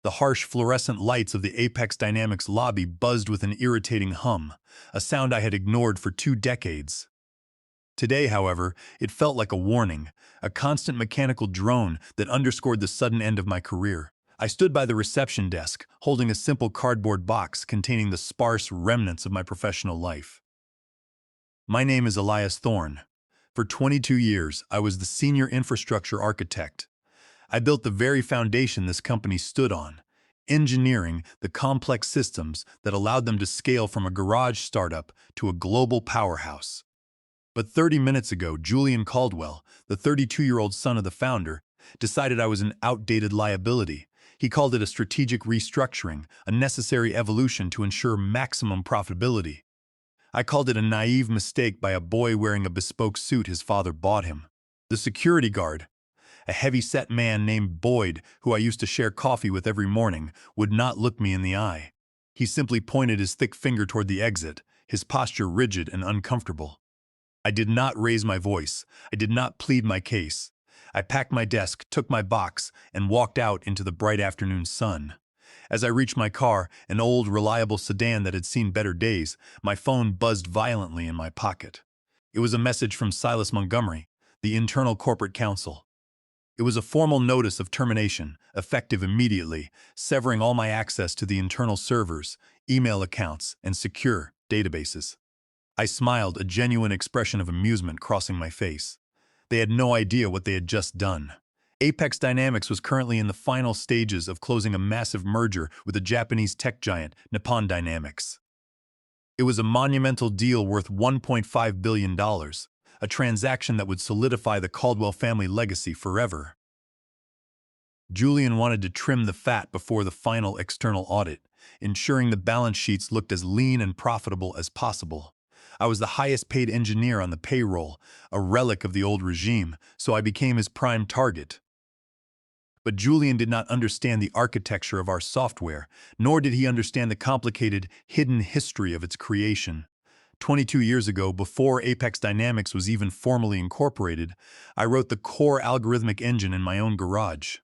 The harsh fluorescent lights of the Apex Dynamics lobby buzzed with an irritating hum, a sound I had ignored for 2 decades. Today, however, it felt like a warning, a constant mechanical drone that underscored the sudden end of my career. I stood by the reception desk, holding a simple cardboard box containing the sparse remnants of my professional life. My name is Elias Thorne. For 22 years, I was the senior infrastructure architect. I built the very foundation this company stood on, engineering the complex systems that allowed them to scale from a garage startup to a global powerhouse. But 30 minutes ago, Julian Caldwell, the 32-year-old son of the founder, decided I was an outdated liability. He called it a strategic restructuring, a necessary evolution to ensure maximum profitability. I called it a naive mistake by a boy wearing a bespoke suit his father bought him. The security guard, a heavy-set man named Boyd, who I used to share coffee with every morning, would not look me in the eye. He simply pointed his thick finger toward the exit, his posture rigid and uncomfortable. I did not raise my voice. I did not plead my case. I packed my desk, took my box, and walked out into the bright afternoon sun. As I reached my car, an old, reliable sedan that had seen better days, my phone buzzed violently in my pocket. It was a message from Silas Montgomery, the internal corporate counsel. It was a formal notice of termination, effective immediately, severing all my access to the internal servers, email accounts, and secure databases. I smiled, a genuine expression of amusement crossing my face. They had no idea what they had just done. Apex Dynamics was currently in the final stages of closing a massive merger with the Japanese tech giant Nippon Dynamics. It was a monumental deal worth $1.5 billion, a transaction that would solidify the Caldwell family legacy forever. Julian wanted to trim the fat before the final external audit, ensuring the balance sheets looked as lean and profitable as possible. I was the highest-paid engineer on the payroll, a relic of the old regime, so I became his prime target. But Julian did not understand the architecture of our software, nor did he understand the complicated, hidden history of its creation. 22 years ago, before Apex Dynamics was even formally incorporated, I wrote the core algorithmic engine in my own garage.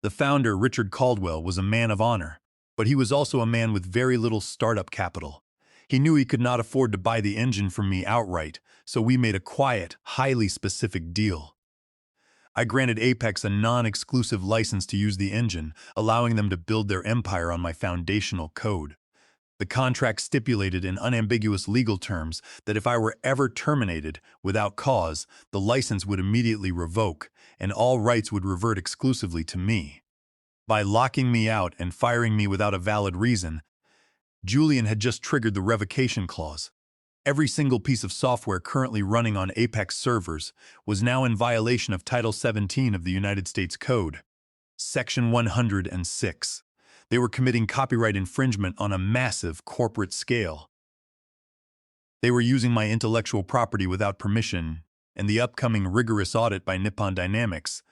The founder, Richard Caldwell, was a man of honor, but he was also a man with very little startup capital. He knew he could not afford to buy the engine from me outright, so we made a quiet, highly specific deal. I granted Apex a non-exclusive license to use the engine, allowing them to build their empire on my foundational code. The contract stipulated in unambiguous legal terms that if I were ever terminated without cause, the license would immediately revoke, and all rights would revert exclusively to me. By locking me out and firing me without a valid reason, Julian had just triggered the revocation clause. Every single piece of software currently running on Apex servers was now in violation of Title 17 of the United States Code, Section 106. They were committing copyright infringement on a massive corporate scale. They were using my intellectual property without permission, and the upcoming rigorous audit by Nippon Dynamics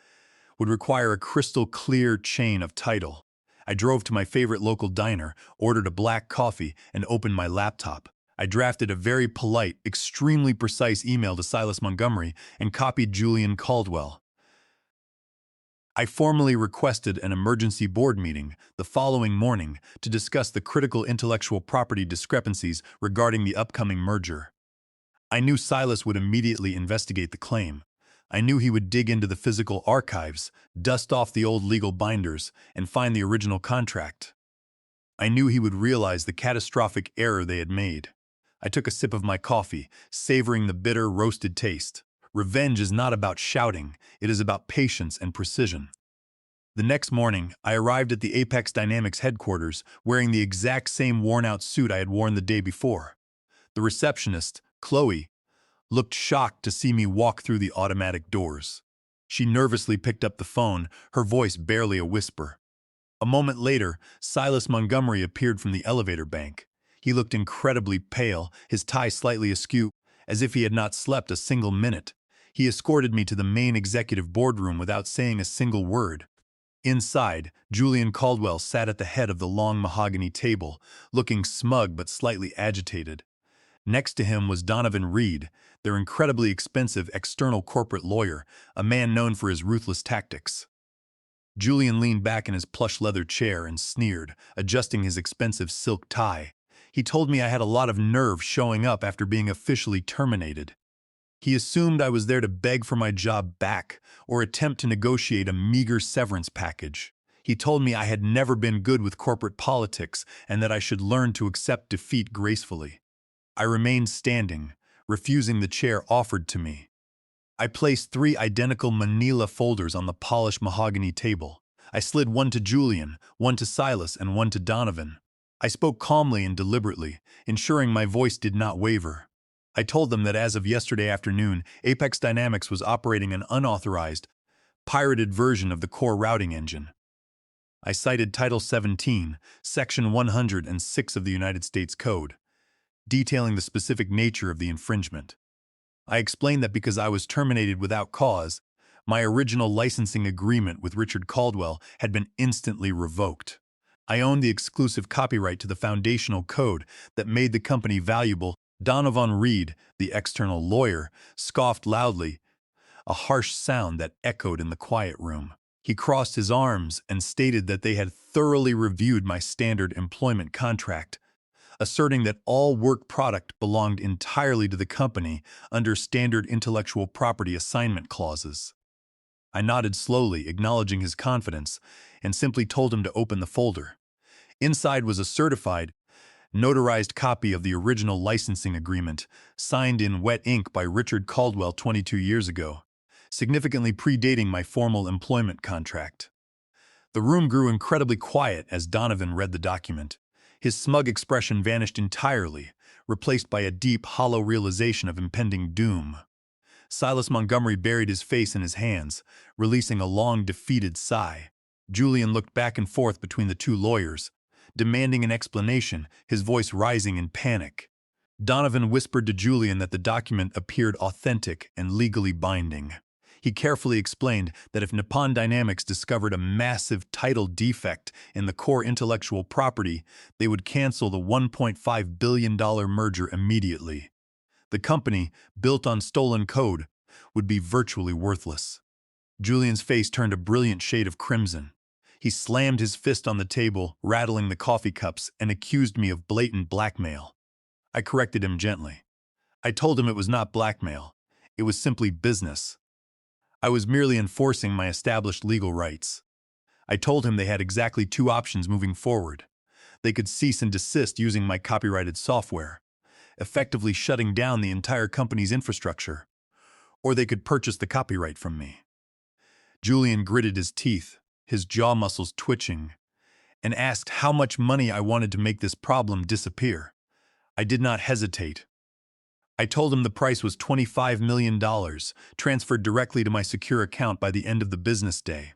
would require a crystal-clear chain of title. I drove to my favorite local diner, ordered a black coffee, and opened my laptop. I drafted a very polite, extremely precise email to Silas Montgomery and copied Julian Caldwell. I formally requested an emergency board meeting the following morning to discuss the critical intellectual property discrepancies regarding the upcoming merger. I knew Silas would immediately investigate the claim. I knew he would dig into the physical archives, dust off the old legal binders, and find the original contract. I knew he would realize the catastrophic error they had made. I took a sip of my coffee, savoring the bitter, roasted taste. Revenge is not about shouting, it is about patience and precision. The next morning, I arrived at the Apex Dynamics headquarters wearing the exact same worn-out suit I had worn the day before. The receptionist, Chloe, looked shocked to see me walk through the automatic doors. She nervously picked up the phone, her voice barely a whisper. A moment later, Silas Montgomery appeared from the elevator bank. He looked incredibly pale, his tie slightly askew, as if he had not slept a single minute. He escorted me to the main executive boardroom without saying a single word. Inside, Julian Caldwell sat at the head of the long mahogany table, looking smug but slightly agitated. Next to him was Donovan Reed, their incredibly expensive external corporate lawyer, a man known for his ruthless tactics. Julian leaned back in his plush leather chair and sneered, adjusting his expensive silk tie. He told me I had a lot of nerve showing up after being officially terminated. He assumed I was there to beg for my job back or attempt to negotiate a meager severance package. He told me I had never been good with corporate politics and that I should learn to accept defeat gracefully. I remained standing, refusing the chair offered to me. I placed 3 identical manila folders on the polished mahogany table. I slid one to Julian, one to Silas, and one to Donovan. I spoke calmly and deliberately, ensuring my voice did not waver. I told them that as of yesterday afternoon, Apex Dynamics was operating an unauthorized, pirated version of the core routing engine. I cited Title 17, Section 106 of the United States Code, detailing the specific nature of the infringement. I explained that because I was terminated without cause, my original licensing agreement with Richard Caldwell had been instantly revoked. I owned the exclusive copyright to the foundational code that made the company valuable. Donovan Reed, the external lawyer, scoffed loudly, a harsh sound that echoed in the quiet room. He crossed his arms and stated that they had thoroughly reviewed my standard employment contract, asserting that all work product belonged entirely to the company under standard intellectual property assignment clauses. I nodded slowly, acknowledging his confidence, and simply told him to open the folder. Inside was a certified, notarized copy of the original licensing agreement, signed in wet ink by Richard Caldwell 22 years ago, significantly predating my formal employment contract. The room grew incredibly quiet as Donovan read the document. His smug expression vanished entirely, replaced by a deep, hollow realization of impending doom. Silas Montgomery buried his face in his hands, releasing a long, defeated sigh. Julian looked back and forth between the 2 lawyers, demanding an explanation, his voice rising in panic. Donovan whispered to Julian that the document appeared authentic and legally binding. He carefully explained that if Nippon Dynamics discovered a massive title defect in the core intellectual property, they would cancel the $1.5 billion merger immediately. The company, built on stolen code, would be virtually worthless. Julian's face turned a brilliant shade of crimson. He slammed his fist on the table, rattling the coffee cups, and accused me of blatant blackmail. I corrected him gently. I told him it was not blackmail. It was simply business. I was merely enforcing my established legal rights. I told him they had exactly 2 options moving forward. They could cease and desist using my copyrighted software, effectively shutting down the entire company's infrastructure, or they could purchase the copyright from me. Julian gritted his teeth, his jaw muscles twitching, and asked how much money I wanted to make this problem disappear. I did not hesitate. I told him the price was $25 million, transferred directly to my secure account by the end of the business day.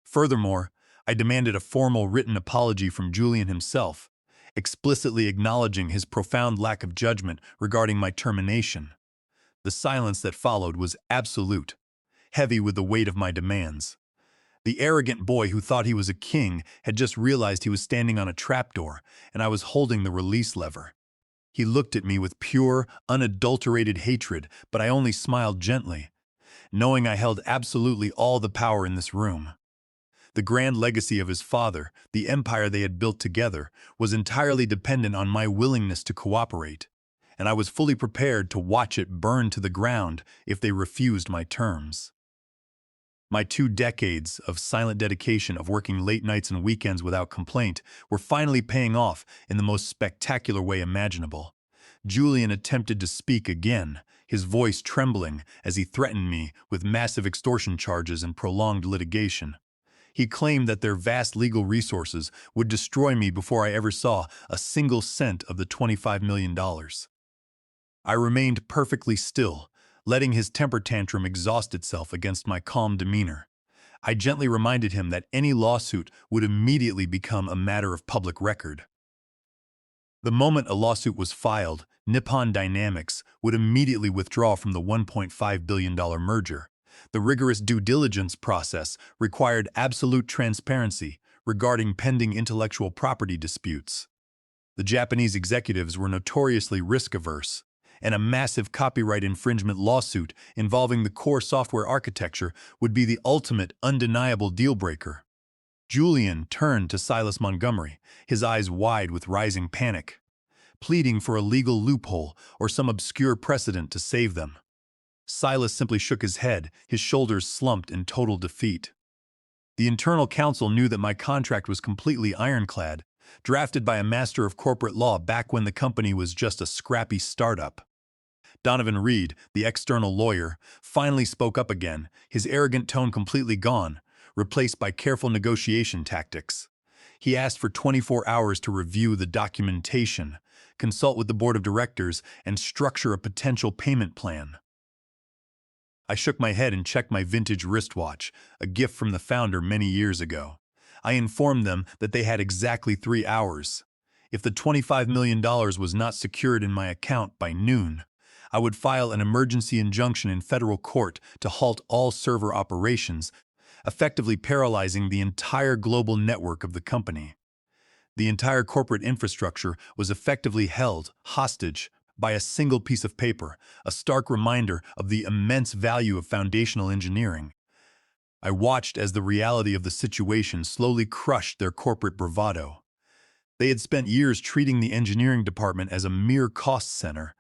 Furthermore, I demanded a formal written apology from Julian himself, explicitly acknowledging his profound lack of judgment regarding my termination. The silence that followed was absolute, heavy with the weight of my demands. The arrogant boy who thought he was a king had just realized he was standing on a trapdoor, and I was holding the release lever. He looked at me with pure, unadulterated hatred, but I only smiled gently, knowing I held absolutely all the power in this room. The grand legacy of his father, the empire they had built together, was entirely dependent on my willingness to cooperate, and I was fully prepared to watch it burn to the ground if they refused my terms. My 2 decades of silent dedication of working late nights and weekends without complaint were finally paying off in the most spectacular way imaginable. Julian attempted to speak again, his voice trembling as he threatened me with massive extortion charges and prolonged litigation. He claimed that their vast legal resources would destroy me before I ever saw a single cent of the $25 million. I remained perfectly still, letting his temper tantrum exhaust itself against my calm demeanor. I gently reminded him that any lawsuit would immediately become a matter of public record. The moment a lawsuit was filed, Nippon Dynamics would immediately withdraw from the $1.5 billion merger. The rigorous due diligence process required absolute transparency regarding pending intellectual property disputes. The Japanese executives were notoriously risk-averse, and a massive copyright infringement lawsuit involving the core software architecture would be the ultimate undeniable deal-breaker. Julian turned to Silas Montgomery, his eyes wide with rising panic, pleading for a legal loophole or some obscure precedent to save them. Silas simply shook his head, his shoulders slumped in total defeat. The internal counsel knew that my contract was completely ironclad, drafted by a master of corporate law back when the company was just a scrappy startup. Donovan Reed, the external lawyer, finally spoke up again, his arrogant tone completely gone, replaced by careful negotiation tactics. He asked for 24 hours to review the documentation, consult with the board of directors, and structure a potential payment plan. I shook my head and checked my vintage wristwatch, a gift from the founder many years ago. I informed them that they had exactly 3 hours. If the $25 million was not secured in my account by noon, I would file an emergency injunction in federal court to halt all server operations, effectively paralyzing the entire global network of the company. The entire corporate infrastructure was effectively held hostage by a single piece of paper, a stark reminder of the immense value of foundational engineering. I watched as the reality of the situation slowly crushed their corporate bravado. They had spent years treating the engineering department as a mere cost center,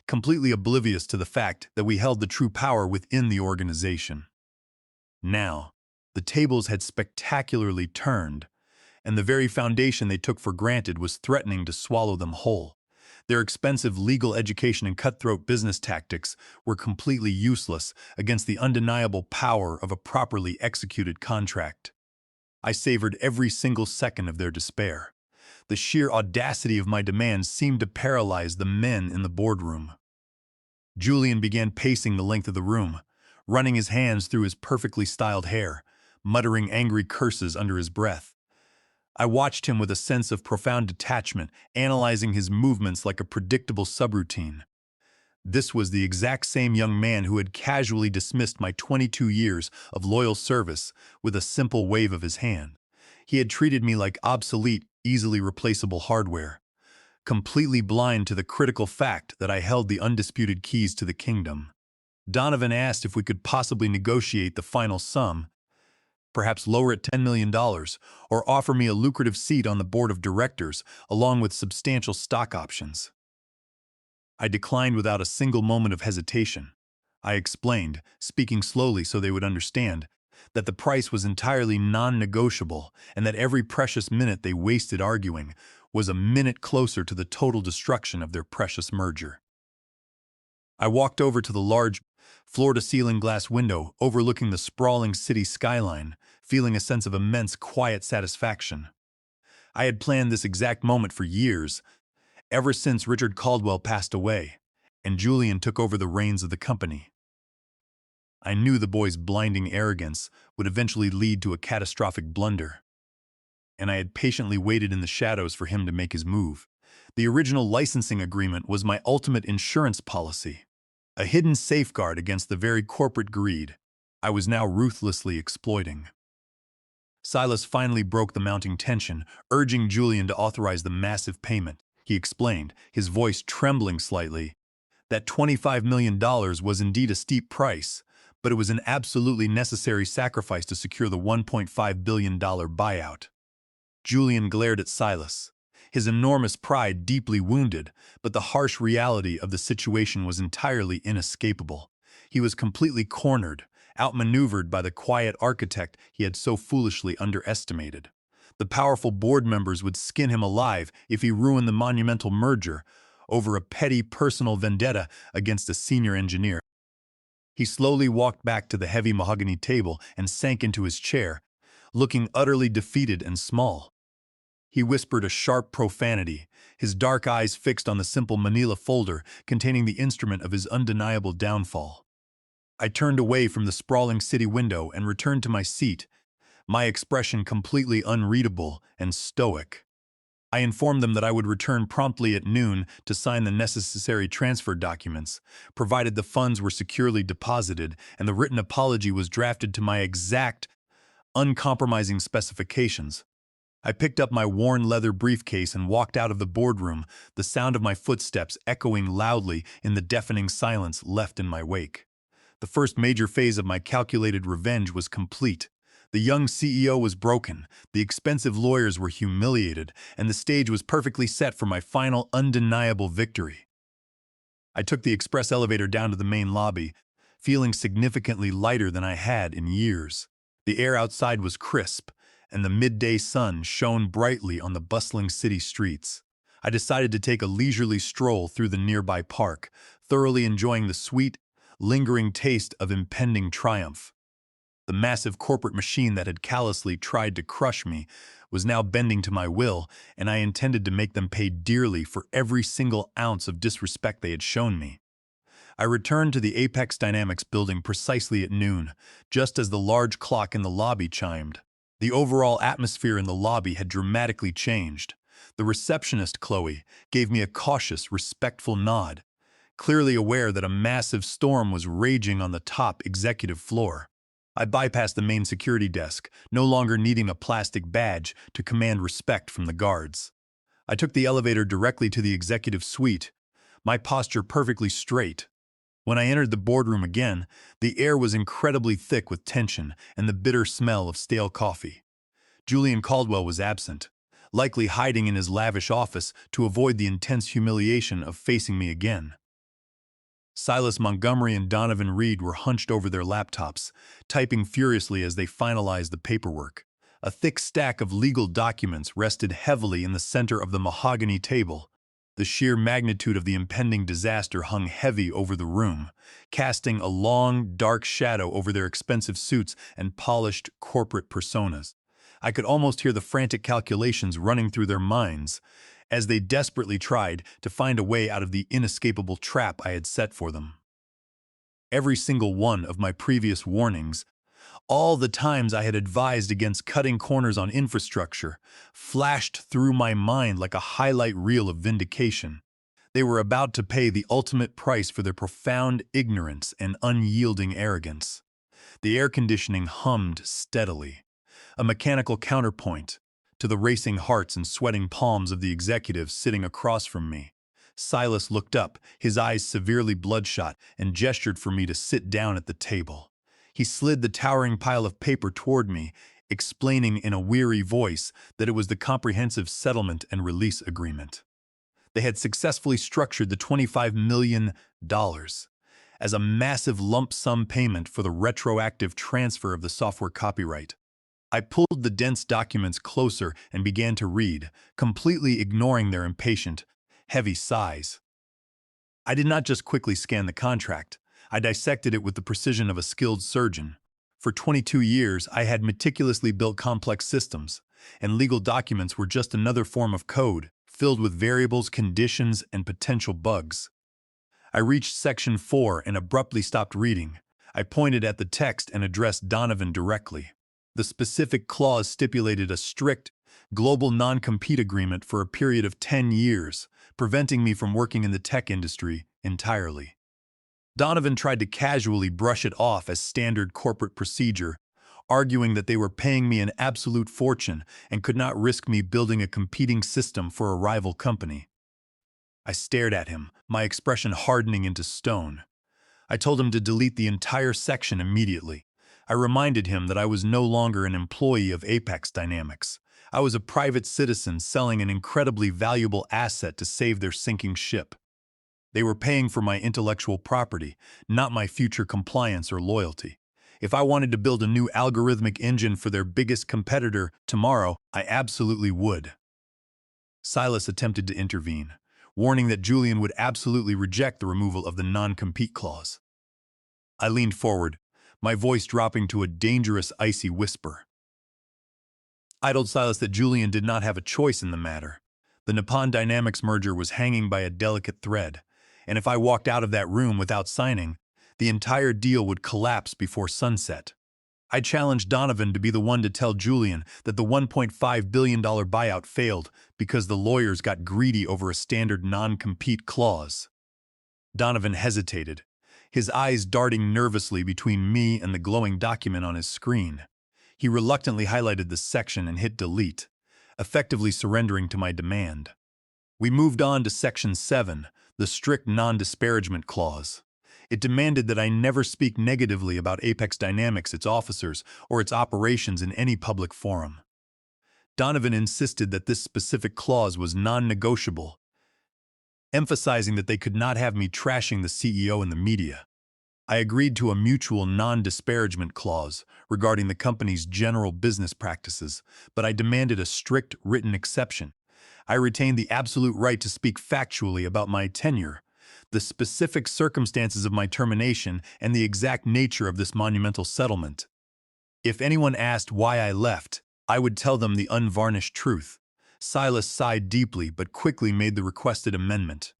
completely oblivious to the fact that we held the true power within the organization. Now, the tables had spectacularly turned, and the very foundation they took for granted was threatening to swallow them whole. Their expensive legal education and cutthroat business tactics were completely useless against the undeniable power of a properly executed contract. I savored every single second of their despair. The sheer audacity of my demands seemed to paralyze the men in the boardroom. Julian began pacing the length of the room, running his hands through his perfectly styled hair, muttering angry curses under his breath. I watched him with a sense of profound detachment, analyzing his movements like a predictable subroutine. This was the exact same young man who had casually dismissed my 22 years of loyal service with a simple wave of his hand. He had treated me like obsolete, easily replaceable hardware, completely blind to the critical fact that I held the undisputed keys to the kingdom. Donovan asked if we could possibly negotiate the final sum, perhaps lower it $10 million, or offer me a lucrative seat on the board of directors, along with substantial stock options. I declined without a single moment of hesitation. I explained, speaking slowly so they would understand, that the price was entirely non-negotiable and that every precious minute they wasted arguing was a minute closer to the total destruction of their precious merger. I walked over to the large, floor-to-ceiling glass window overlooking the sprawling city skyline, feeling a sense of immense quiet satisfaction. I had planned this exact moment for years, ever since Richard Caldwell passed away, and Julian took over the reins of the company. I knew the boy's blinding arrogance would eventually lead to a catastrophic blunder, and I had patiently waited in the shadows for him to make his move. The original licensing agreement was my ultimate insurance policy, a hidden safeguard against the very corporate greed I was now ruthlessly exploiting. Silas finally broke the mounting tension, urging Julian to authorize the massive payment. He explained, his voice trembling slightly, that $25 million was indeed a steep price, but it was an absolutely necessary sacrifice to secure the $1.5 billion buyout. Julian glared at Silas, his enormous pride deeply wounded, but the harsh reality of the situation was entirely inescapable. He was completely cornered, outmaneuvered by the quiet architect he had so foolishly underestimated. The powerful board members would skin him alive if he ruined the monumental merger over a petty personal vendetta against a senior engineer. He slowly walked back to the heavy mahogany table and sank into his chair, looking utterly defeated and small. He whispered a sharp profanity, his dark eyes fixed on the simple manila folder containing the instrument of his undeniable downfall. I turned away from the sprawling city window and returned to my seat, my expression completely unreadable and stoic. I informed them that I would return promptly at noon to sign the necessary transfer documents, provided the funds were securely deposited and the written apology was drafted to my exact, uncompromising specifications. I picked up my worn leather briefcase and walked out of the boardroom, the sound of my footsteps echoing loudly in the deafening silence left in my wake. The first major phase of my calculated revenge was complete. The young CEO was broken, the expensive lawyers were humiliated, and the stage was perfectly set for my final undeniable victory. I took the express elevator down to the main lobby, feeling significantly lighter than I had in years. The air outside was crisp, and the midday sun shone brightly on the bustling city streets. I decided to take a leisurely stroll through the nearby park, thoroughly enjoying the sweet, lingering taste of impending triumph. The massive corporate machine that had callously tried to crush me was now bending to my will, and I intended to make them pay dearly for every single ounce of disrespect they had shown me. I returned to the Apex Dynamics building precisely at noon, just as the large clock in the lobby chimed. The overall atmosphere in the lobby had dramatically changed. The receptionist, Chloe, gave me a cautious, respectful nod, clearly aware that a massive storm was raging on the top executive floor. I bypassed the main security desk, no longer needing a plastic badge to command respect from the guards. I took the elevator directly to the executive suite, my posture perfectly straight. When I entered the boardroom again, the air was incredibly thick with tension and the bitter smell of stale coffee. Julian Caldwell was absent, likely hiding in his lavish office to avoid the intense humiliation of facing me again. Silas Montgomery and Donovan Reed were hunched over their laptops, typing furiously as they finalized the paperwork. A thick stack of legal documents rested heavily in the center of the mahogany table. The sheer magnitude of the impending disaster hung heavy over the room, casting a long, dark shadow over their expensive suits and polished corporate personas. I could almost hear the frantic calculations running through their minds as they desperately tried to find a way out of the inescapable trap I had set for them. Every single one of my previous warnings, all the times I had advised against cutting corners on infrastructure, flashed through my mind like a highlight reel of vindication. They were about to pay the ultimate price for their profound ignorance and unyielding arrogance. The air conditioning hummed steadily, a mechanical counterpoint to the racing hearts and sweating palms of the executives sitting across from me. Silas looked up, his eyes severely bloodshot, and gestured for me to sit down at the table. He slid the towering pile of paper toward me, explaining in a weary voice that it was the Comprehensive Settlement and Release Agreement. They had successfully structured the $25 million as a massive lump sum payment for the retroactive transfer of the software copyright. I pulled the dense documents closer and began to read, completely ignoring their impatient, heavy sighs. I did not just quickly scan the contract. I dissected it with the precision of a skilled surgeon. For 22 years, I had meticulously built complex systems, and legal documents were just another form of code, filled with variables, conditions, and potential bugs. I reached Section 4 and abruptly stopped reading. I pointed at the text and addressed Donovan directly. The specific clause stipulated a strict, global non-compete agreement for a period of 10 years, preventing me from working in the tech industry entirely. Donovan tried to casually brush it off as standard corporate procedure, arguing that they were paying me an absolute fortune and could not risk me building a competing system for a rival company. I stared at him, my expression hardening into stone. I told him to delete the entire section immediately. I reminded him that I was no longer an employee of Apex Dynamics. I was a private citizen selling an incredibly valuable asset to save their sinking ship. They were paying for my intellectual property, not my future compliance or loyalty. If I wanted to build a new algorithmic engine for their biggest competitor tomorrow, I absolutely would. Silas attempted to intervene, warning that Julian would absolutely reject the removal of the non-compete clause. I leaned forward, my voice dropping to a dangerous, icy whisper. I told Silas that Julian did not have a choice in the matter. The Nippon Dynamics merger was hanging by a delicate thread, and if I walked out of that room without signing, the entire deal would collapse before sunset. I challenged Donovan to be the one to tell Julian that the $1.5 billion buyout failed because the lawyers got greedy over a standard non-compete clause. Donovan hesitated, his eyes darting nervously between me and the glowing document on his screen. He reluctantly highlighted the section and hit delete, effectively surrendering to my demand. We moved on to Section 7, the strict non-disparagement clause. It demanded that I never speak negatively about Apex Dynamics, its officers, or its operations in any public forum. Donovan insisted that this specific clause was non-negotiable, emphasizing that they could not have me trashing the CEO in the media. I agreed to a mutual non-disparagement clause regarding the company's general business practices, but I demanded a strict written exception. I retained the absolute right to speak factually about my tenure, the specific circumstances of my termination, and the exact nature of this monumental settlement. If anyone asked why I left, I would tell them the unvarnished truth. Silas sighed deeply but quickly made the requested amendment.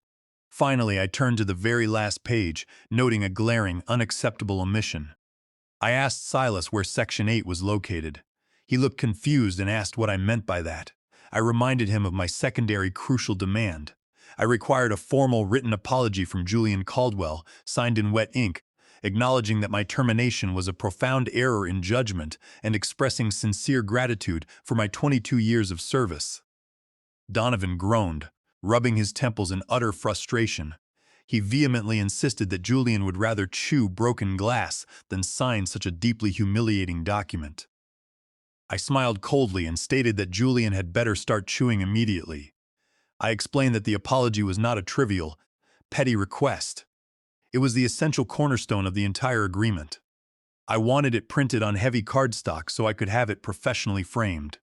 Finally, I turned to the very last page, noting a glaring, unacceptable omission. I asked Silas where Section 8 was located. He looked confused and asked what I meant by that. I reminded him of my secondary crucial demand. I required a formal written apology from Julian Caldwell, signed in wet ink, acknowledging that my termination was a profound error in judgment and expressing sincere gratitude for my 22 years of service. Donovan groaned, rubbing his temples in utter frustration. He vehemently insisted that Julian would rather chew broken glass than sign such a deeply humiliating document. I smiled coldly and stated that Julian had better start chewing immediately. I explained that the apology was not a trivial, petty request. It was the essential cornerstone of the entire agreement. I wanted it printed on heavy cardstock so I could have it professionally framed.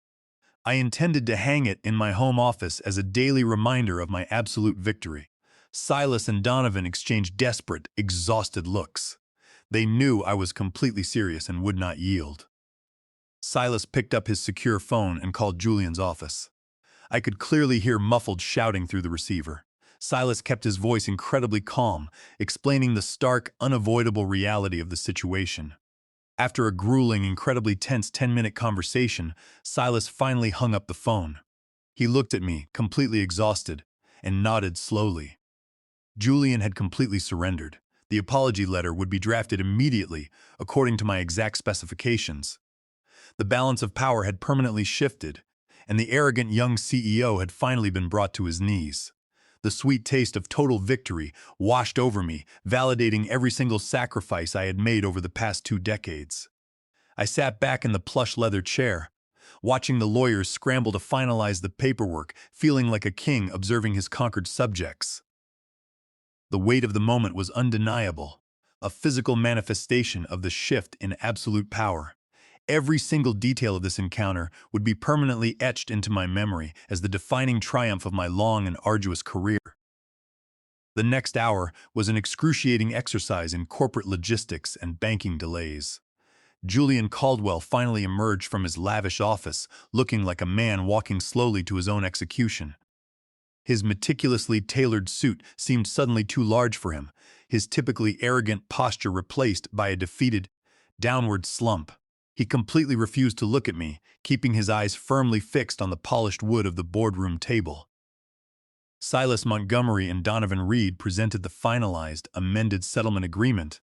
I intended to hang it in my home office as a daily reminder of my absolute victory. Silas and Donovan exchanged desperate, exhausted looks. They knew I was completely serious and would not yield. Silas picked up his secure phone and called Julian's office. I could clearly hear muffled shouting through the receiver. Silas kept his voice incredibly calm, explaining the stark, unavoidable reality of the situation. After a grueling, incredibly tense 10-minute conversation, Silas finally hung up the phone. He looked at me, completely exhausted, and nodded slowly. Julian had completely surrendered. The apology letter would be drafted immediately, according to my exact specifications. The balance of power had permanently shifted, and the arrogant young CEO had finally been brought to his knees. The sweet taste of total victory washed over me, validating every single sacrifice I had made over the past 2 decades. I sat back in the plush leather chair, watching the lawyers scramble to finalize the paperwork, feeling like a king observing his conquered subjects. The weight of the moment was undeniable, a physical manifestation of the shift in absolute power. Every single detail of this encounter would be permanently etched into my memory as the defining triumph of my long and arduous career. The next hour was an excruciating exercise in corporate logistics and banking delays. Julian Caldwell finally emerged from his lavish office, looking like a man walking slowly to his own execution. His meticulously tailored suit seemed suddenly too large for him, his typically arrogant posture replaced by a defeated, downward slump. He completely refused to look at me, keeping his eyes firmly fixed on the polished wood of the boardroom table. Silas Montgomery and Donovan Reed presented the finalized, amended settlement agreement,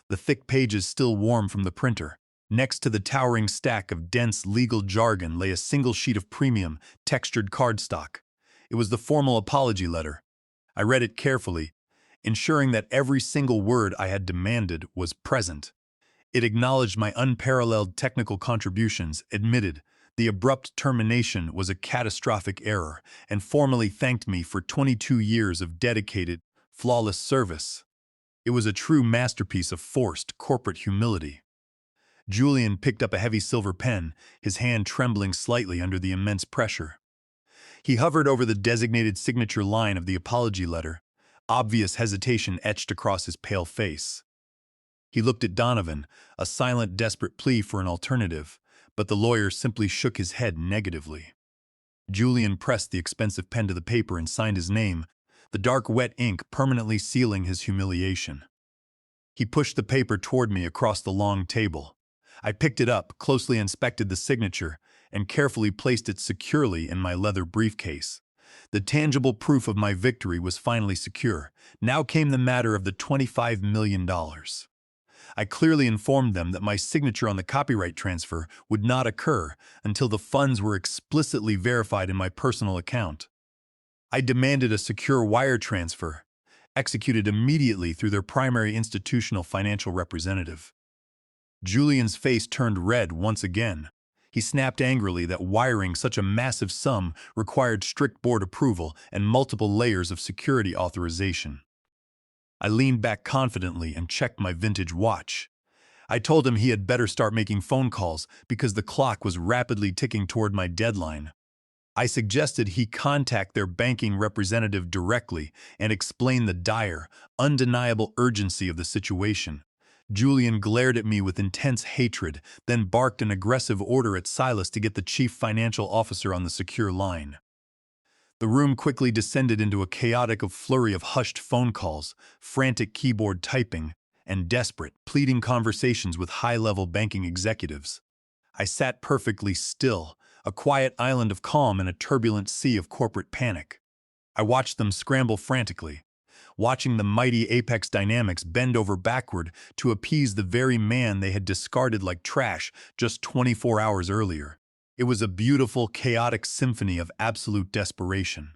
the thick pages still warm from the printer. Next to the towering stack of dense legal jargon lay a single sheet of premium, textured cardstock. It was the formal apology letter. I read it carefully, ensuring that every single word I had demanded was present. It acknowledged my unparalleled technical contributions, admitted the abrupt termination was a catastrophic error, and formally thanked me for 22 years of dedicated, flawless service. It was a true masterpiece of forced corporate humility. Julian picked up a heavy silver pen, his hand trembling slightly under the immense pressure. He hovered over the designated signature line of the apology letter, obvious hesitation etched across his pale face. He looked at Donovan, a silent, desperate plea for an alternative, but the lawyer simply shook his head negatively. Julian pressed the expensive pen to the paper and signed his name, the dark, wet ink permanently sealing his humiliation. He pushed the paper toward me across the long table. I picked it up, closely inspected the signature, and carefully placed it securely in my leather briefcase. The tangible proof of my victory was finally secure. Now came the matter of the $25 million. I clearly informed them that my signature on the copyright transfer would not occur until the funds were explicitly verified in my personal account. I demanded a secure wire transfer, executed immediately through their primary institutional financial representative. Julian's face turned red once again. He snapped angrily that wiring such a massive sum required strict board approval and multiple layers of security authorization. I leaned back confidently and checked my vintage watch. I told him he had better start making phone calls because the clock was rapidly ticking toward my deadline. I suggested he contact their banking representative directly and explain the dire, undeniable urgency of the situation. Julian glared at me with intense hatred, then barked an aggressive order at Silas to get the chief financial officer on the secure line. The room quickly descended into a chaotic flurry of hushed phone calls, frantic keyboard typing, and desperate, pleading conversations with high-level banking executives. I sat perfectly still, a quiet island of calm in a turbulent sea of corporate panic. I watched them scramble frantically, watching the mighty Apex Dynamics bend over backward to appease the very man they had discarded like trash just 24 hours earlier. It was a beautiful, chaotic symphony of absolute desperation.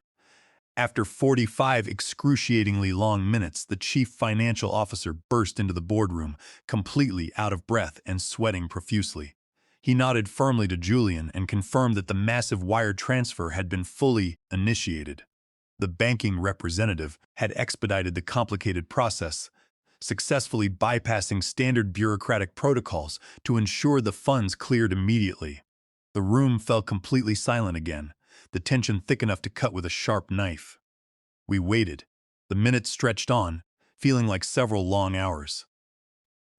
After 45 excruciatingly long minutes, the chief financial officer burst into the boardroom, completely out of breath and sweating profusely. He nodded firmly to Julian and confirmed that the massive wire transfer had been fully initiated. The banking representative had expedited the complicated process, successfully bypassing standard bureaucratic protocols to ensure the funds cleared immediately. The room fell completely silent again, the tension thick enough to cut with a sharp knife. We waited. The minutes stretched on, feeling like several long hours.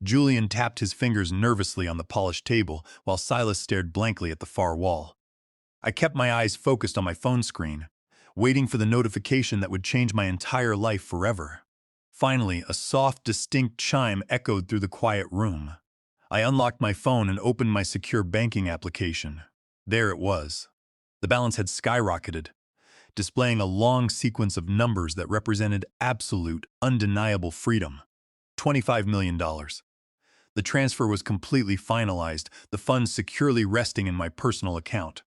Julian tapped his fingers nervously on the polished table while Silas stared blankly at the far wall. I kept my eyes focused on my phone screen, waiting for the notification that would change my entire life forever. Finally, a soft, distinct chime echoed through the quiet room. I unlocked my phone and opened my secure banking application. There it was. The balance had skyrocketed, displaying a long sequence of numbers that represented absolute, undeniable freedom. $25 million. The transfer was completely finalized, the funds securely resting in my personal account.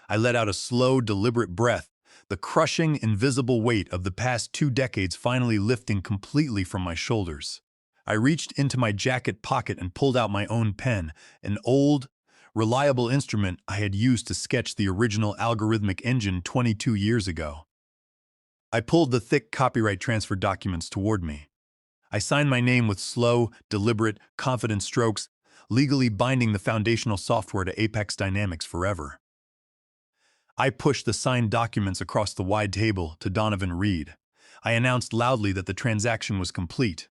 I let out a slow, deliberate breath, the crushing, invisible weight of the past 2 decades finally lifting completely from my shoulders. I reached into my jacket pocket and pulled out my own pen, an old, reliable instrument I had used to sketch the original algorithmic engine 22 years ago. I pulled the thick copyright transfer documents toward me. I signed my name with slow, deliberate, confident strokes, legally binding the foundational software to Apex Dynamics forever. I pushed the signed documents across the wide table to Donovan Reed. I announced loudly that the transaction was complete,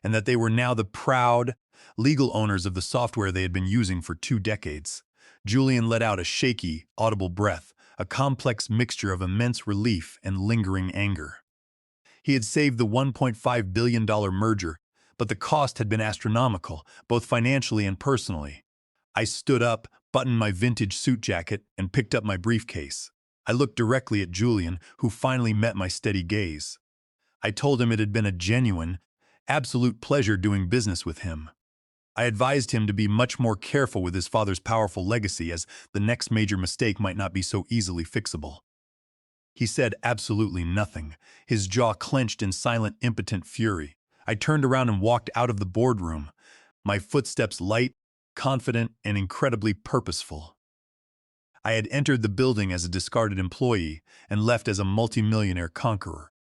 and that they were now the proud, legal owners of the software they had been using for 2 decades. Julian let out a shaky, audible breath, a complex mixture of immense relief and lingering anger. He had saved the $1.5 billion merger, but the cost had been astronomical, both financially and personally. I stood up, buttoned my vintage suit jacket, and picked up my briefcase. I looked directly at Julian, who finally met my steady gaze. I told him it had been a genuine, absolute pleasure doing business with him. I advised him to be much more careful with his father's powerful legacy, as the next major mistake might not be so easily fixable. He said absolutely nothing, his jaw clenched in silent, impotent fury. I turned around and walked out of the boardroom, my footsteps light, confident, and incredibly purposeful. I had entered the building as a discarded employee and left as a multimillionaire conqueror.